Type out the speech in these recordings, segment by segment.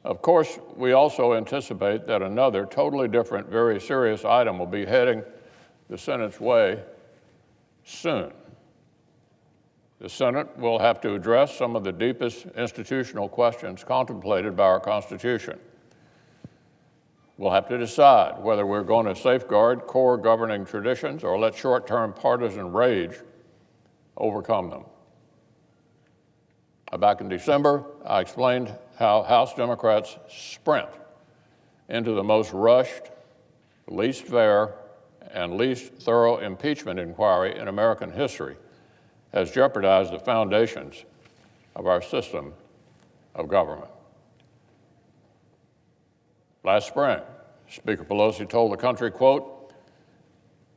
Of course, we also anticipate that another totally different, very serious item will be heading the Senate's way soon. The Senate will have to address some of the deepest institutional questions contemplated by our Constitution. We'll have to decide whether we're going to safeguard core governing traditions or let short-term partisan rage overcome them. Back in December, I explained how House Democrats' sprint into the most rushed, least fair, and least thorough impeachment inquiry in American history has jeopardized the foundations of our system of government. Last spring, Speaker Pelosi told the country, quote,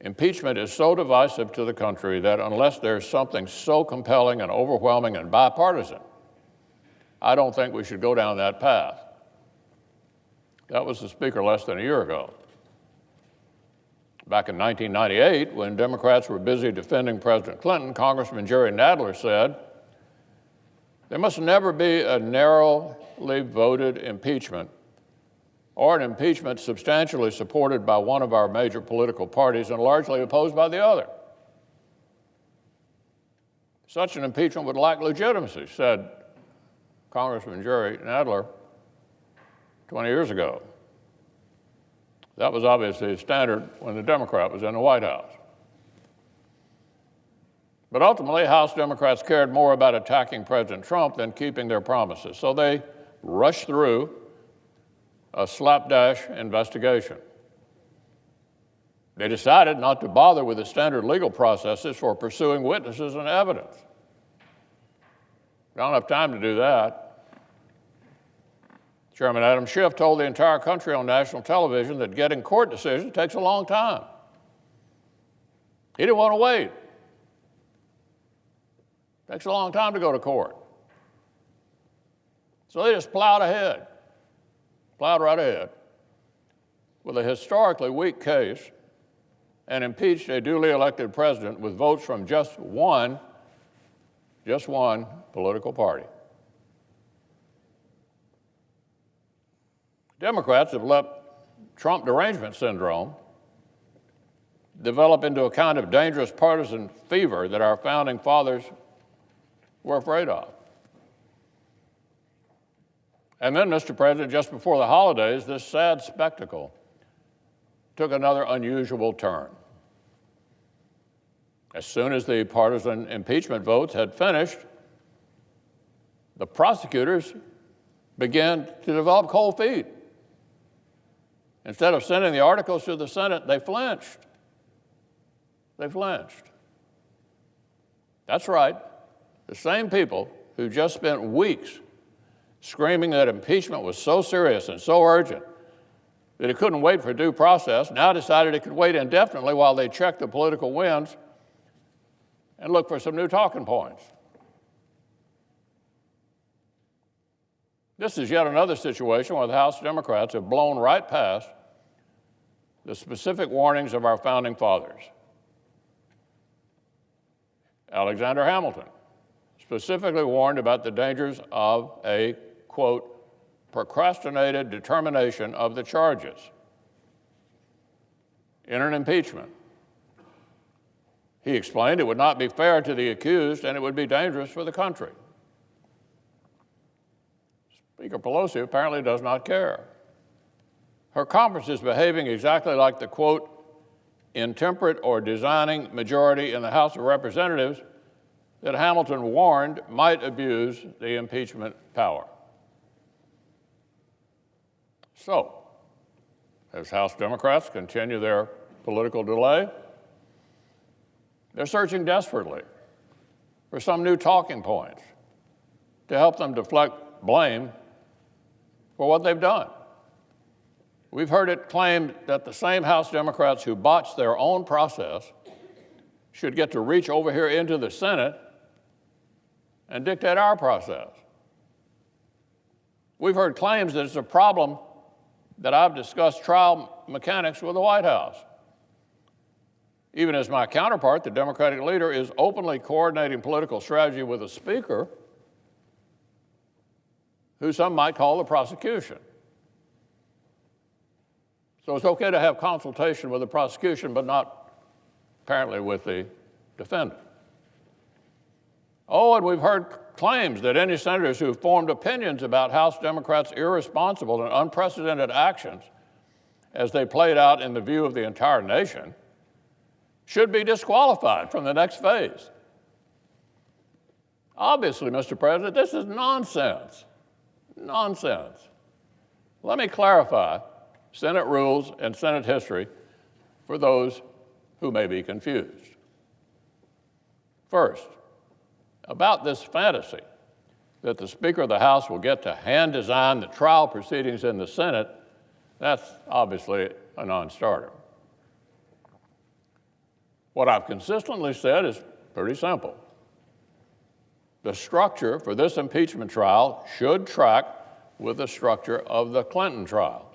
"Impeachment is so divisive to the country that unless there's something so compelling and overwhelming and bipartisan, I don't think we should go down that path." That was the Speaker less than a year ago. Back in 1998, when Democrats were busy defending President Clinton, Congressman Jerry Nadler said, "There must never be a narrowly voted impeachment or an impeachment substantially supported by one of our major political parties and largely opposed by the other. Such an impeachment would lack legitimacy," said Congressman Jerry Nadler 20 years ago. That was obviously a standard when the Democrat was in the White House. But ultimately, House Democrats cared more about attacking President Trump than keeping their promises, so they rushed through a slapdash investigation. They decided not to bother with the standard legal processes for pursuing witnesses and evidence. We don't have time to do that. Chairman Adam Schiff told the entire country on national television that getting court decisions takes a long time. He didn't want to wait. It takes a long time to go to court. So they just plowed right ahead with a historically weak case and impeached a duly elected president with votes from just one political party. Democrats have let Trump derangement syndrome develop into a kind of dangerous partisan fever that our founding fathers were afraid of. And then, Mr. President, just before the holidays, this sad spectacle took another unusual turn. As soon as the partisan impeachment votes had finished, the prosecutors began to develop cold feet. Instead of sending the articles to the Senate, they flinched. That's right. The same people who just spent weeks screaming that impeachment was so serious and so urgent that it couldn't wait for due process now decided it could wait indefinitely while they checked the political winds and look for some new talking points. This is yet another situation where the House Democrats have blown right past the specific warnings of our founding fathers. Alexander Hamilton specifically warned about the dangers of a, quote, procrastinated determination of the charges in an impeachment. He explained it would not be fair to the accused and it would be dangerous for the country. Speaker Pelosi apparently does not care. Her conference is behaving exactly like the, quote, intemperate or designing majority in the House of Representatives that Hamilton warned might abuse the impeachment power. So, as House Democrats continue their political delay, they're searching desperately for some new talking points to help them deflect blame for what they've done. We've heard it claimed that the same House Democrats who botched their own process should get to reach over here into the Senate and dictate our process. We've heard claims that it's a problem that I've discussed trial mechanics with the White House. Even as my counterpart, the Democratic leader, is openly coordinating political strategy with the Speaker, who some might call the prosecution. So it's okay to have consultation with the prosecution, but not apparently with the defendant. Oh, and we've heard claims that any senators who formed opinions about House Democrats' irresponsible and unprecedented actions as they played out in the view of the entire nation should be disqualified from the next phase. Obviously, Mr. President, this is nonsense. Nonsense. Let me clarify Senate rules and Senate history for those who may be confused. First, about this fantasy that the Speaker of the House will get to hand design the trial proceedings in the Senate, that's obviously a non-starter. What I've consistently said is pretty simple. The structure for this impeachment trial should track with the structure of the Clinton trial.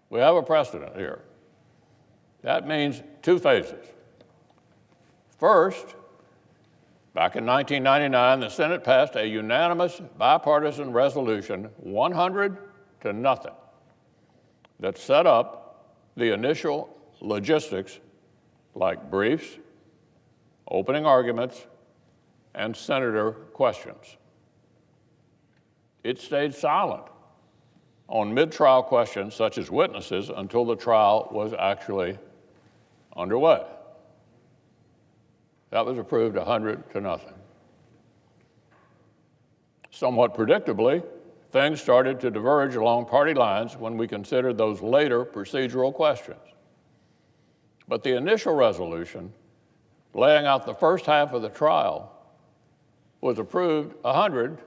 We have a precedent here. That means two phases. First, back in 1999, the Senate passed a unanimous bipartisan resolution, 100 to nothing, that set up the initial logistics like briefs, opening arguments, and senator questions. It stayed silent on mid-trial questions such as witnesses until the trial was actually underway. That was approved 100 to nothing. Somewhat predictably, things started to diverge along party lines when we considered those later procedural questions. But the initial resolution, laying out the first half of the trial, was approved 100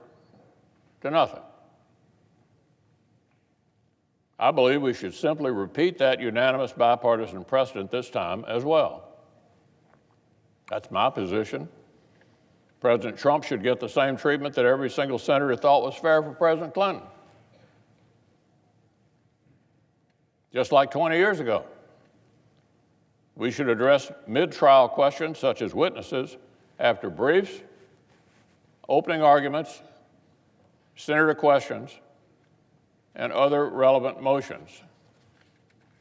to nothing. I believe we should simply repeat that unanimous bipartisan precedent this time as well. That's my position. President Trump should get the same treatment that every single senator thought was fair for President Clinton. Just like 20 years ago, we should address mid-trial questions such as witnesses after briefs, opening arguments, senator questions, and other relevant motions.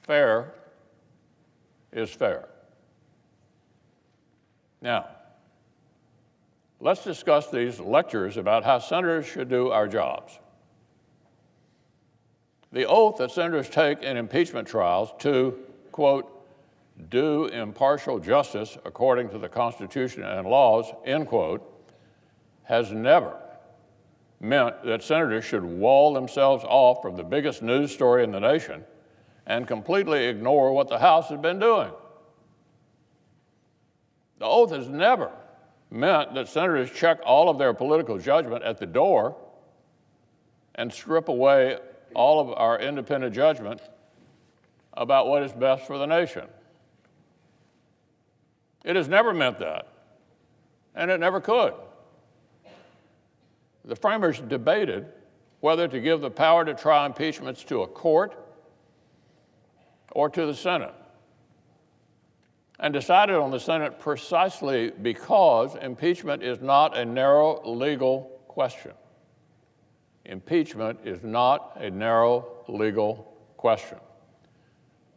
Fair is fair. Now, let's discuss these lectures about how senators should do our jobs. The oath that senators take in impeachment trials to, quote, do impartial justice according to the Constitution and laws, end quote, has never meant that senators should wall themselves off from the biggest news story in the nation and completely ignore what the House has been doing. The oath has never meant that senators check all of their political judgment at the door and strip away all of our independent judgment about what is best for the nation. It has never meant that, and it never could. The framers debated whether to give the power to try impeachments to a court or to the Senate, and decided on the Senate precisely because impeachment is not a narrow legal question. Impeachment is not a narrow legal question,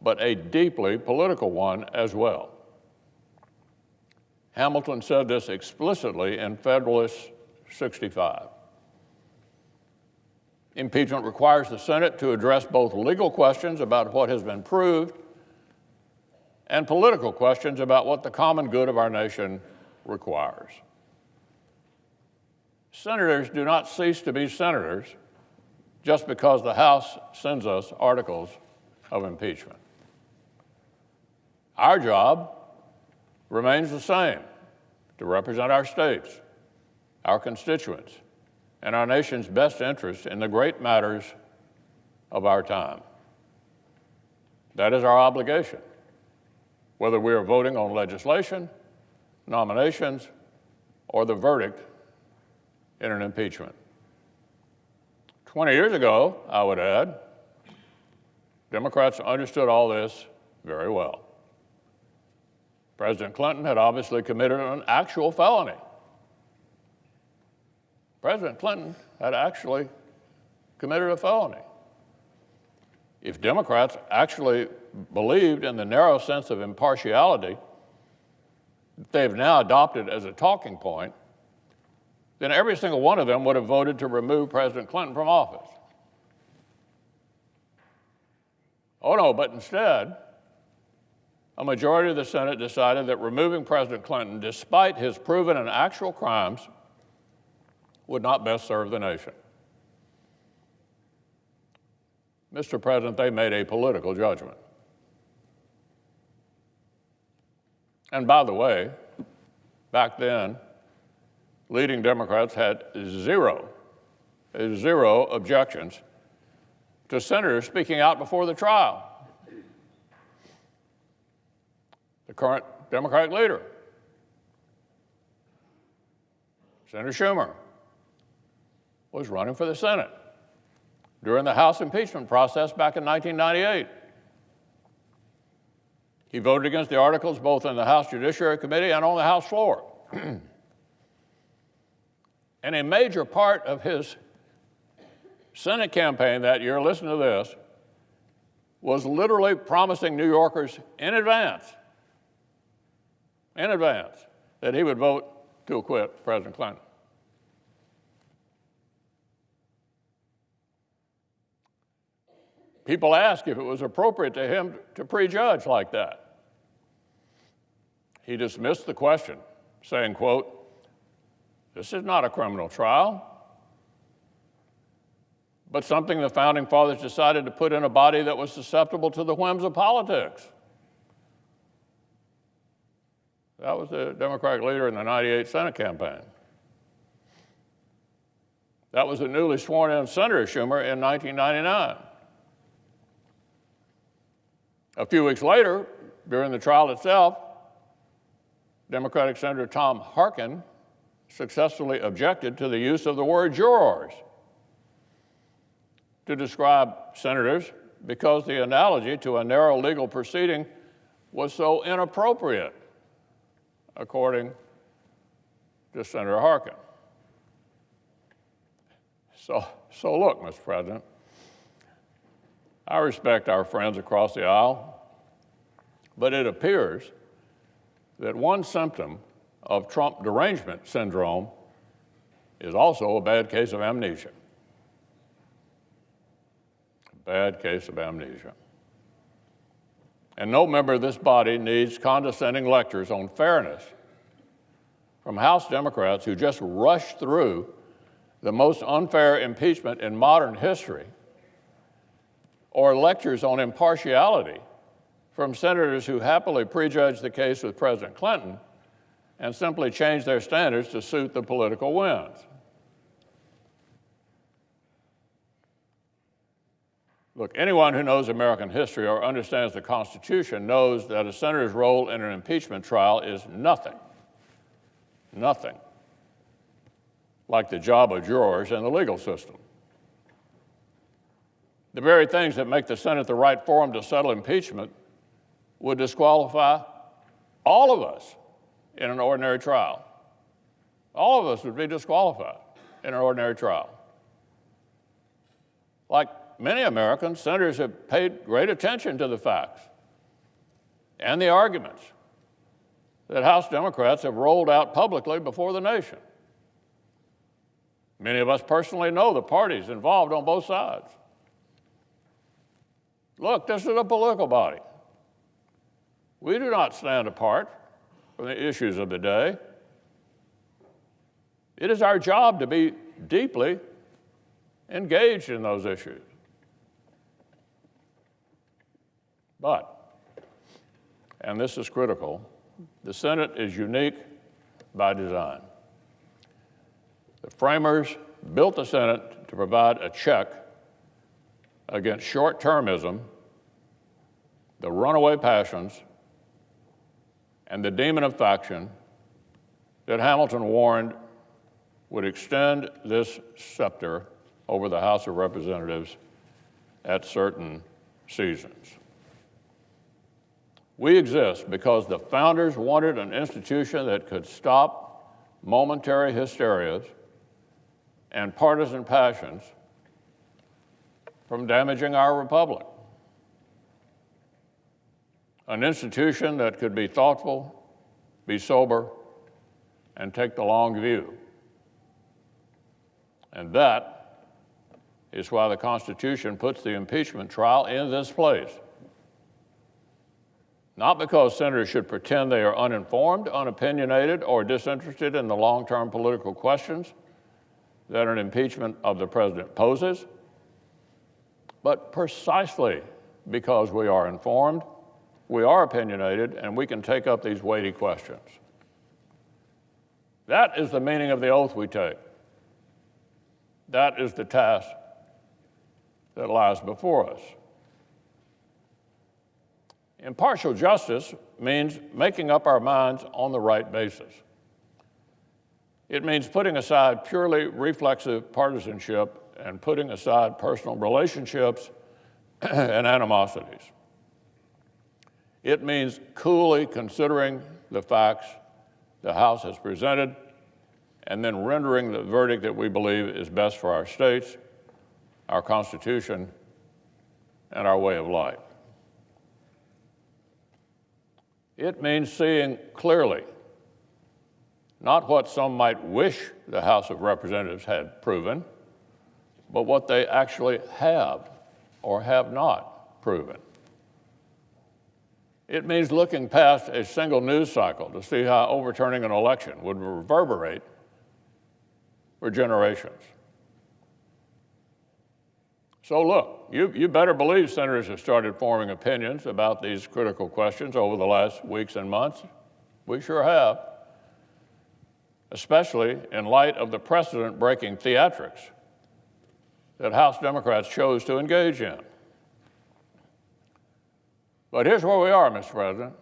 but a deeply political one as well. Hamilton said this explicitly in Federalist 65. Impeachment requires the Senate to address both legal questions about what has been proved and political questions about what the common good of our nation requires. Senators do not cease to be senators just because the House sends us articles of impeachment. Our job remains the same: to represent our states, our constituents, and our nation's best interests in the great matters of our time. That is our obligation, whether we are voting on legislation, nominations, or the verdict in an impeachment. 20 years ago, I would add, Democrats understood all this very well. President Clinton had obviously committed an actual felony. President Clinton had actually committed a felony. If Democrats actually believed in the narrow sense of impartiality that they've now adopted as a talking point, then every single one of them would have voted to remove President Clinton from office. Oh no, but instead, a majority of the Senate decided that removing President Clinton, despite his proven and actual crimes, would not best serve the nation. Mr. President, they made a political judgment. And by the way, back then, leading Democrats had zero objections to senators speaking out before the trial. The current Democratic leader, Senator Schumer, was running for the Senate during the House impeachment process back in 1998. He voted against the articles both in the House Judiciary Committee and on the House floor. And a major part of his Senate campaign that year, listen to this, was literally promising New Yorkers in advance, that he would vote to acquit President Clinton. People asked if it was appropriate to him to prejudge like that. He dismissed the question, saying, quote, "This is not a criminal trial, but something the Founding Fathers decided to put in a body that was susceptible to the whims of politics." That was the Democratic leader in the '98 Senate campaign. That was the newly sworn-in Senator Schumer in 1999. A few weeks later, during the trial itself, Democratic Senator Tom Harkin successfully objected to the use of the word jurors to describe senators because the analogy to a narrow legal proceeding was so inappropriate, according to Senator Harkin. So look, Mr. President, I respect our friends across the aisle, but it appears that one symptom of Trump derangement syndrome is also a bad case of amnesia. A bad case of amnesia. And no member of this body needs condescending lectures on fairness from House Democrats who just rushed through the most unfair impeachment in modern history, or lectures on impartiality from senators who happily prejudged the case with President Clinton and simply changed their standards to suit the political winds. Look, anyone who knows American history or understands the Constitution knows that a senator's role in an impeachment trial is nothing like the job of jurors in the legal system. The very things that make the Senate the right forum to settle impeachment would disqualify all of us in an ordinary trial. All of us would be disqualified in an ordinary trial. Like many Americans, senators have paid great attention to the facts and the arguments that House Democrats have rolled out publicly before the nation. Many of us personally know the parties involved on both sides. Look, this is a political body. We do not stand apart from the issues of the day. It is our job to be deeply engaged in those issues. But, and this is critical, the Senate is unique by design. The framers built the Senate to provide a check against short-termism, the runaway passions, and the demon of faction that Hamilton warned would extend this scepter over the House of Representatives at certain seasons. We exist because the founders wanted an institution that could stop momentary hysterias and partisan passions from damaging our republic. An institution that could be thoughtful, be sober, and take the long view. And that is why the Constitution puts the impeachment trial in this place. Not because senators should pretend they are uninformed, unopinionated, or disinterested in the long-term political questions that an impeachment of the president poses, but precisely because we are informed, we are opinionated, and we can take up these weighty questions. That is the meaning of the oath we take. That is the task that lies before us. Impartial justice means making up our minds on the right basis. It means putting aside purely reflexive partisanship and putting aside personal relationships and animosities. It means coolly considering the facts the House has presented and then rendering the verdict that we believe is best for our states, our Constitution, and our way of life. It means seeing clearly not what some might wish the House of Representatives had proven, but what they actually have or have not proven. It means looking past a single news cycle to see how overturning an election would reverberate for generations. So look, you better believe senators have started forming opinions about these critical questions over the last weeks and months. We sure have, especially in light of the precedent-breaking theatrics that House Democrats chose to engage in. But here's where we are, Mr. President.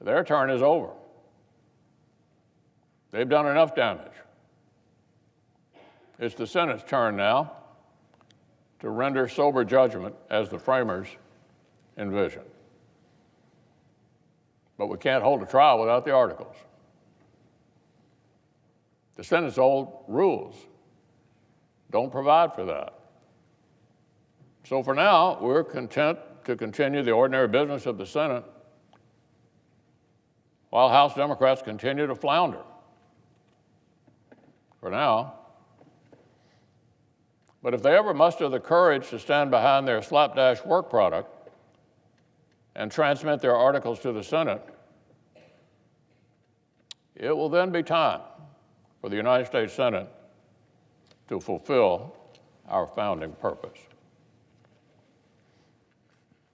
Their turn is over. They've done enough damage. It's the Senate's turn now to render sober judgment as the framers envisioned. But we can't hold a trial without the articles. The Senate's old rules don't provide for that. So for now, we're content to continue the ordinary business of the Senate while House Democrats continue to flounder. For now. But if they ever muster the courage to stand behind their slapdash work product and transmit their articles to the Senate, it will then be time for the United States Senate to fulfill our founding purpose.